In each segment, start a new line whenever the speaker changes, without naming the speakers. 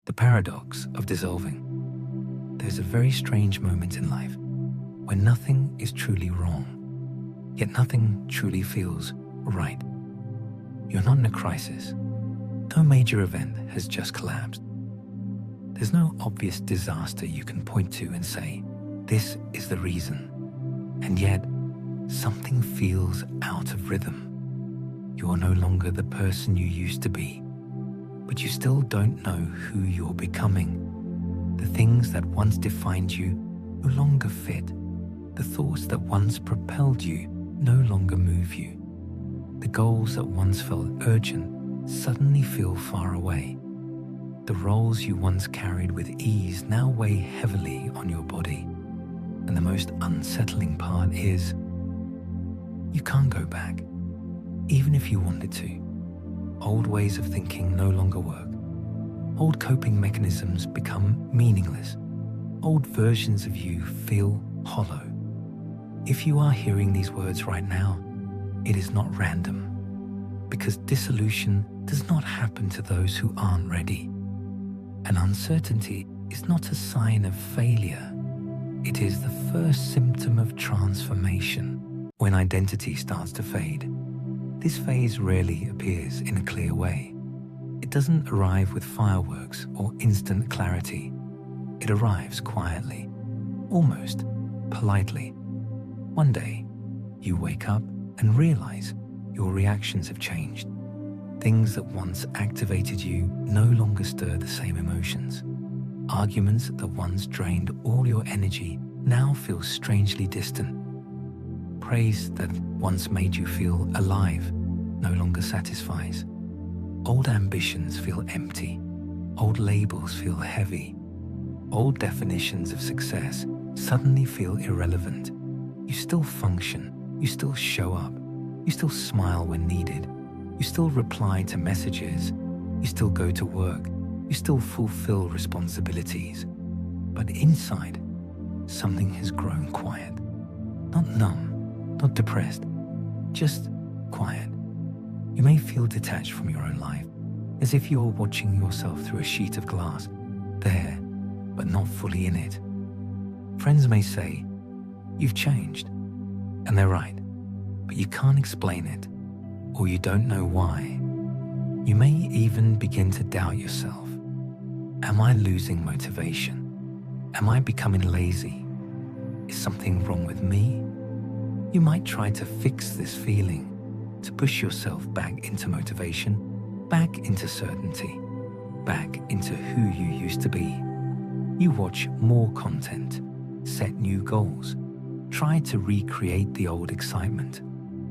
The paradox of dissolving. There's a very strange moment in life when nothing is truly wrong, yet nothing truly feels right. You're not in a crisis. No major event has just collapsed. There's no obvious disaster you can point to and say, this is the reason. And yet, something feels out of rhythm. You're no longer the person you used to be, but you still don't know who you're becoming. The things that once defined you no longer fit. The thoughts that once propelled you no longer move you. The goals that once felt urgent suddenly feel far away. The roles you once carried with ease now weigh heavily on your body. And the most unsettling part is, you can't go back, even if you wanted to. Old ways of thinking no longer work. Old coping mechanisms become meaningless. Old versions of you feel hollow. If you are hearing these words right now, it is not random, because dissolution does not happen to those who aren't ready. And uncertainty is not a sign of failure. It is the first symptom of transformation. When identity starts to fade, this phase rarely appears in a clear way. It doesn't arrive with fireworks or instant clarity. It arrives quietly, almost politely. One day, you wake up and realize your reactions have changed. Things that once activated you no longer stir the same emotions. Arguments that once drained all your energy now feel strangely distant. Praise that once made you feel alive no longer satisfies. Old ambitions feel empty. Old labels feel heavy. Old definitions of success suddenly feel irrelevant. You still function. You still show up. You still smile when needed. You still reply to messages. You still go to work. You still fulfill responsibilities. But inside, something has grown quiet. Not numb, not depressed, just quiet. You may feel detached from your own life, as if you're watching yourself through a sheet of glass, there, but not fully in it. Friends may say, you've changed, and they're right, but you can't explain it, or you don't know why. You may even begin to doubt yourself. Am I losing motivation? Am I becoming lazy? Is something wrong with me? You might try to fix this feeling, to push yourself back into motivation, back into certainty, back into who you used to be. You watch more content, set new goals, try to recreate the old excitement.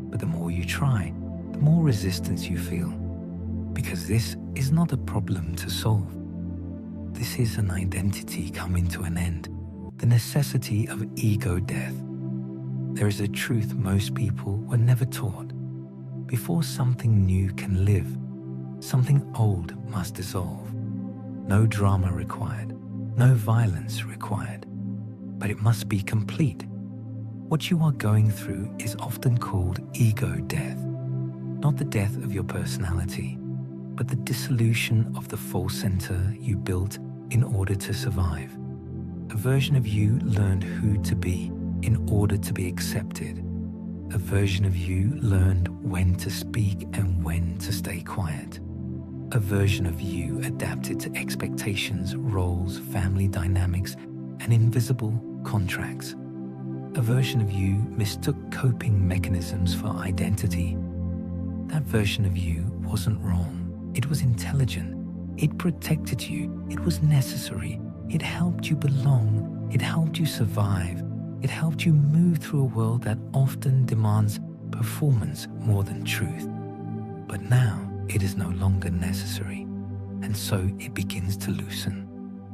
But the more you try, the more resistance you feel. Because this is not a problem to solve. This is an identity coming to an end, the necessity of ego death. There is a truth most people were never taught. Before something new can live, something old must dissolve. No drama required, no violence required, but it must be complete. What you are going through is often called ego death, not the death of your personality, but the dissolution of the false center you built in order to survive. A version of you learned who to be in order to be accepted. A version of you learned when to speak and when to stay quiet. A version of you adapted to expectations, roles, family dynamics, and invisible contracts. A version of you mistook coping mechanisms for identity. That version of you wasn't wrong. It was intelligent. It protected you. It was necessary. It helped you belong. It helped you survive. It helped you move through a world that often demands performance more than truth. But now it is no longer necessary, and so it begins to loosen,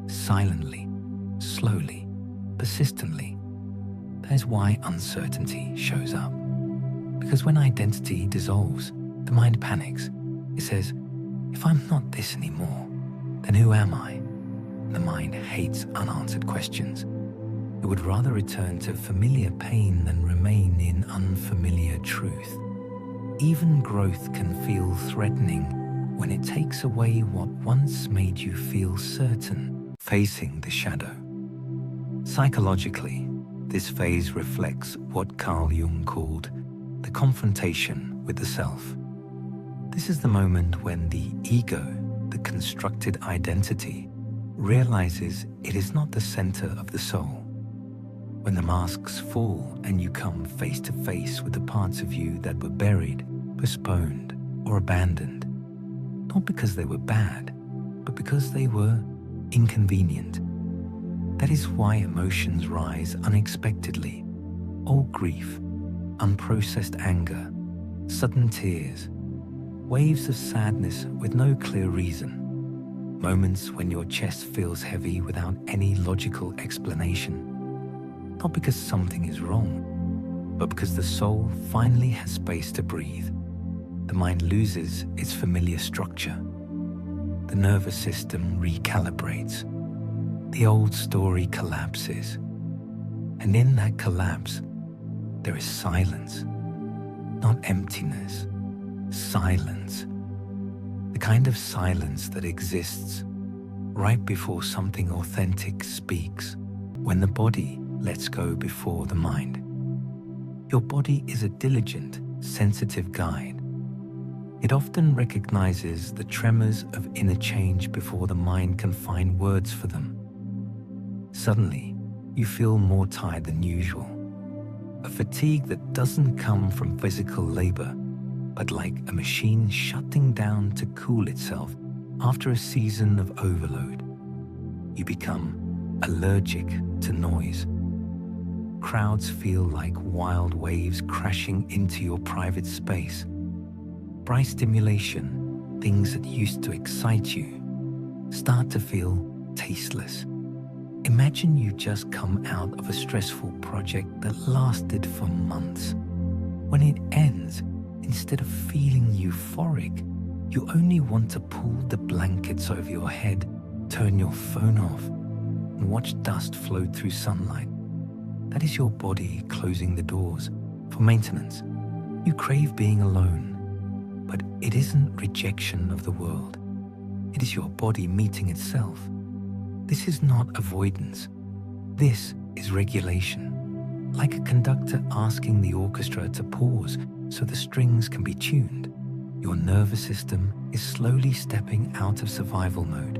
silently, slowly, persistently. That is why uncertainty shows up. Because when identity dissolves, the mind panics. It says, if I'm not this anymore, then who am I? The mind hates unanswered questions. It would rather return to familiar pain than remain in unfamiliar truth. Even growth can feel threatening when it takes away what once made you feel certain, facing the shadow. Psychologically, this phase reflects what Carl Jung called the confrontation with the self. This is the moment when the ego, the constructed identity, realizes it is not the center of the soul. When the masks fall and you come face to face with the parts of you that were buried, postponed, or abandoned, not because they were bad, but because they were inconvenient. That is why emotions rise unexpectedly. Old grief, unprocessed anger, sudden tears, waves of sadness with no clear reason, moments when your chest feels heavy without any logical explanation. Not because something is wrong, but because the soul finally has space to breathe. The mind loses its familiar structure. The nervous system recalibrates. The old story collapses. And in that collapse, there is silence. Not emptiness, silence. The kind of silence that exists right before something authentic speaks, when the body lets go before the mind. Your body is a diligent, sensitive guide. It often recognizes the tremors of inner change before the mind can find words for them. Suddenly, you feel more tired than usual. A fatigue that doesn't come from physical labor, but like a machine shutting down to cool itself after a season of overload. You become allergic to noise. Crowds feel like wild waves crashing into your private space. Bright stimulation, things that used to excite you, start to feel tasteless. Imagine you just come out of a stressful project that lasted for months. When it ends, instead of feeling euphoric, you only want to pull the blankets over your head, turn your phone off, and watch dust float through sunlight. That is your body closing the doors for maintenance. You crave being alone, but it isn't rejection of the world. It is your body meeting itself. This is not avoidance. This is regulation. Like a conductor asking the orchestra to pause so the strings can be tuned, your nervous system is slowly stepping out of survival mode.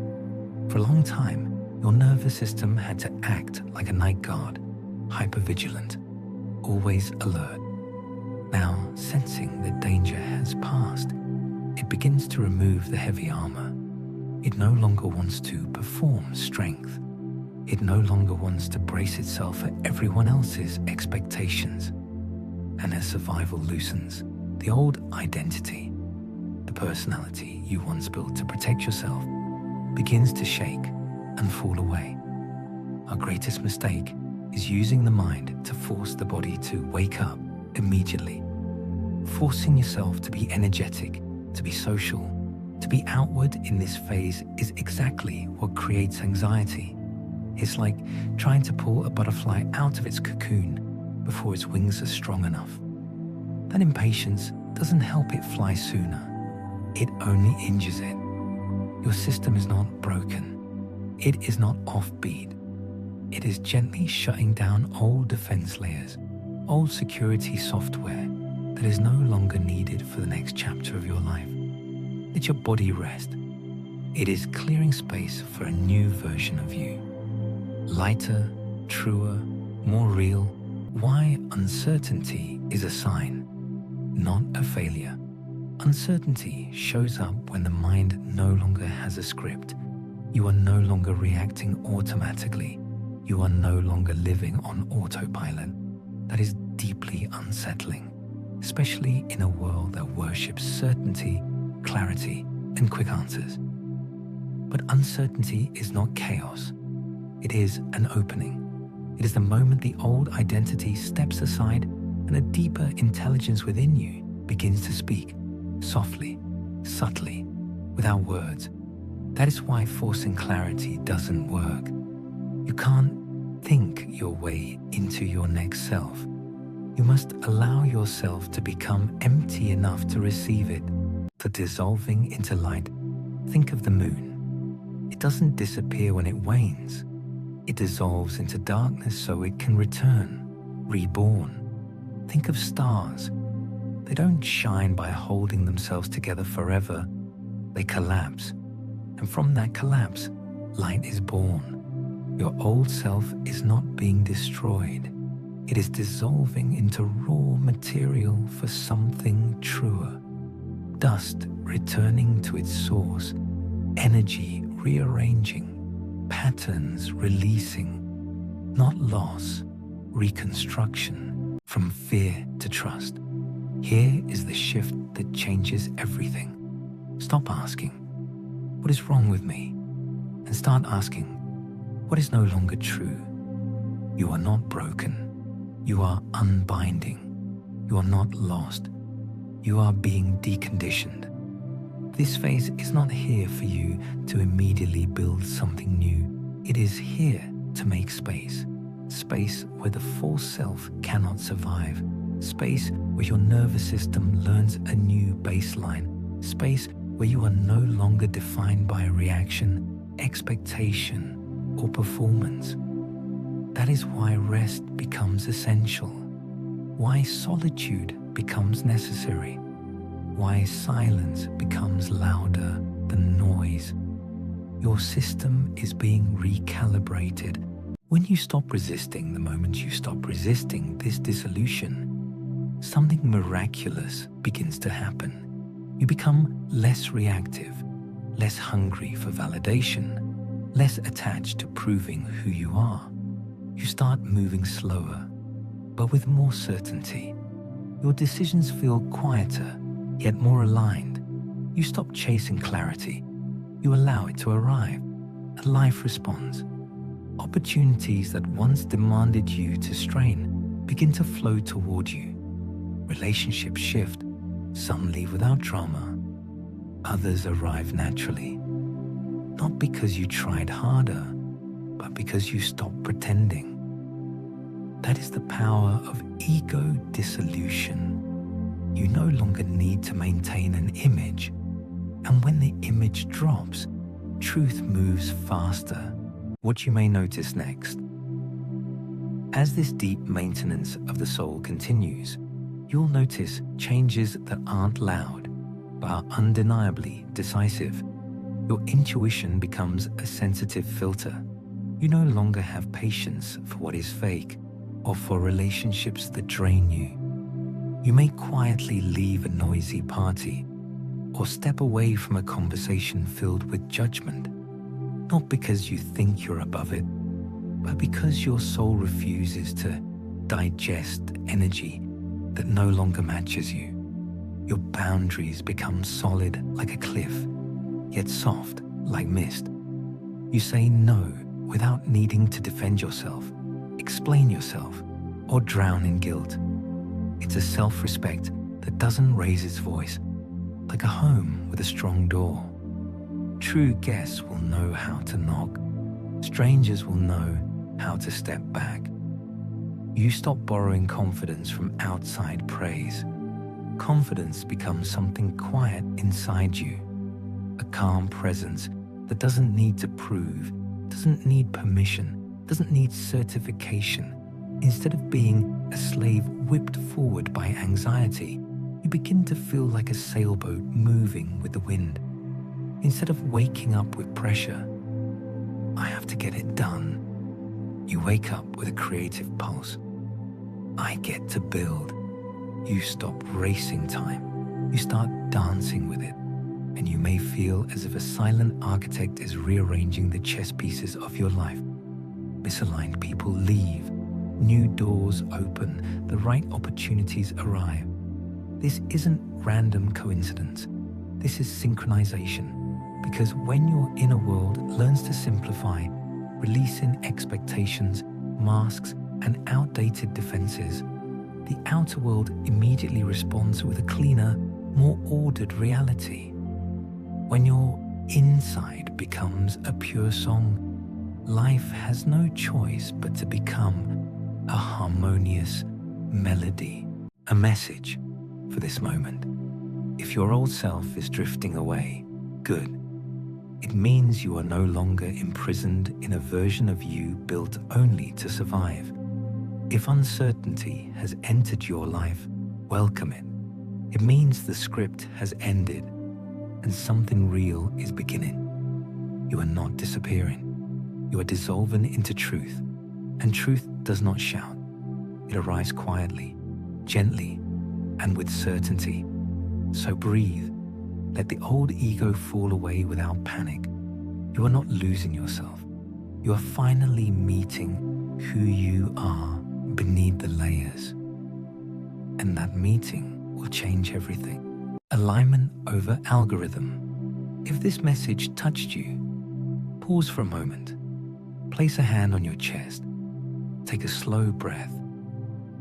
For a long time, your nervous system had to act like a night guard, hypervigilant, always alert. Now, sensing that danger has passed, it begins to remove the heavy armor. It no longer wants to perform strength. It no longer wants to brace itself for everyone else's expectations. And as survival loosens, the old identity, the personality you once built to protect yourself, begins to shake and fall away. Our greatest mistake is using the mind to force the body to wake up immediately. Forcing yourself to be energetic, to be social, to be outward in this phase is exactly what creates anxiety. It's like trying to pull a butterfly out of its cocoon before its wings are strong enough. That impatience doesn't help it fly sooner. It only injures it. Your system is not broken. It is not offbeat. It is gently shutting down old defense layers, old security software that is no longer needed for the next chapter of your life. Let your body rest. It is clearing space for a new version of you. Lighter, truer, more real. Why uncertainty is a sign, not a failure. Uncertainty shows up when the mind no longer has a script. You are no longer reacting automatically. You are no longer living on autopilot. That is deeply unsettling, especially in a world that worships certainty, clarity, and quick answers. But uncertainty is not chaos. It is an opening. It is the moment the old identity steps aside and a deeper intelligence within you begins to speak, softly, subtly, without words. That is why forcing clarity doesn't work. You can't think your way into your next self. You must allow yourself to become empty enough to receive it. the dissolving into light, think of the moon. It doesn't disappear when it wanes. It dissolves into darkness so it can return, reborn. Think of stars. They don't shine by holding themselves together forever. They collapse. And from that collapse, light is born. Your old self is not being destroyed. It is dissolving into raw material for something truer. Dust returning to its source, energy rearranging, patterns releasing, not loss, reconstruction, from fear to trust. Here is the shift that changes everything. Stop asking, what is wrong with me? And start asking, what is no longer true? You are not broken. You are unbinding. You are not lost. You are being deconditioned. This phase is not here for you to immediately build something new. It is here to make space. Space where the false self cannot survive. Space where your nervous system learns a new baseline. Space where you are no longer defined by a reaction, expectation, or performance. That is why rest becomes essential. Why solitude becomes necessary. Why silence becomes louder than noise. Your system is being recalibrated. When you stop resisting, the moment you stop resisting this dissolution, something miraculous begins to happen. You become less reactive, less hungry for validation, less attached to proving who you are. You start moving slower, but with more certainty. Your decisions feel quieter, yet more aligned. You stop chasing clarity. You allow it to arrive, and life responds. Opportunities that once demanded you to strain begin to flow toward you. Relationships shift. Some leave without drama. Others arrive naturally. Not because you tried harder, but because you stopped pretending. That is the power of ego dissolution. You no longer need to maintain an image. And when the image drops, truth moves faster. What you may notice next. As this deep maintenance of the soul continues, you'll notice changes that aren't loud, but are undeniably decisive. Your intuition becomes a sensitive filter. You no longer have patience for what is fake or for relationships that drain you. You may quietly leave a noisy party or step away from a conversation filled with judgment, not because you think you're above it, but because your soul refuses to digest energy that no longer matches you. Your boundaries become solid like a cliff, yet soft like mist. You say no without needing to defend yourself, explain yourself, or drown in guilt. It's a self-respect that doesn't raise its voice, like a home with a strong door. True guests will know how to knock. Strangers will know how to step back. You stop borrowing confidence from outside praise. Confidence becomes something quiet inside you, a calm presence that doesn't need to prove, doesn't need permission, doesn't need certification. Instead of being a slave whipped forward by anxiety, you begin to feel like a sailboat moving with the wind. Instead of waking up with pressure, I have to get it done, you wake up with a creative pulse. I get to build. You stop racing time. You start dancing with it. And you may feel as if a silent architect is rearranging the chess pieces of your life. Misaligned people leave. New doors open. The right opportunities arrive. This isn't random coincidence. This is synchronization. Because when your inner world learns to simplify, releasing expectations, masks, and outdated defenses, the outer world immediately responds with a cleaner, more ordered reality. When your inside becomes a pure song, life has no choice but to become a harmonious melody, a message for this moment. If your old self is drifting away, good. It means you are no longer imprisoned in a version of you built only to survive. If uncertainty has entered your life, welcome it. It means the script has ended and something real is beginning. You are not disappearing. You are dissolving into truth, and truth does not shout. It arrives quietly, gently, and with certainty. So breathe. Let the old ego fall away without panic. You are not losing yourself. You are finally meeting who you are beneath the layers. And that meeting will change everything. Alignment over algorithm. If this message touched you, pause for a moment. Place a hand on your chest. Take a slow breath.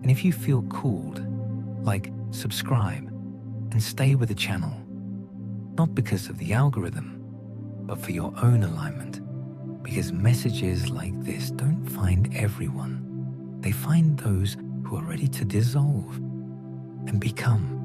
And if you feel called, subscribe and stay with the channel. Not because of the algorithm, but for your own alignment. Because messages like this don't find everyone. They find those who are ready to dissolve and become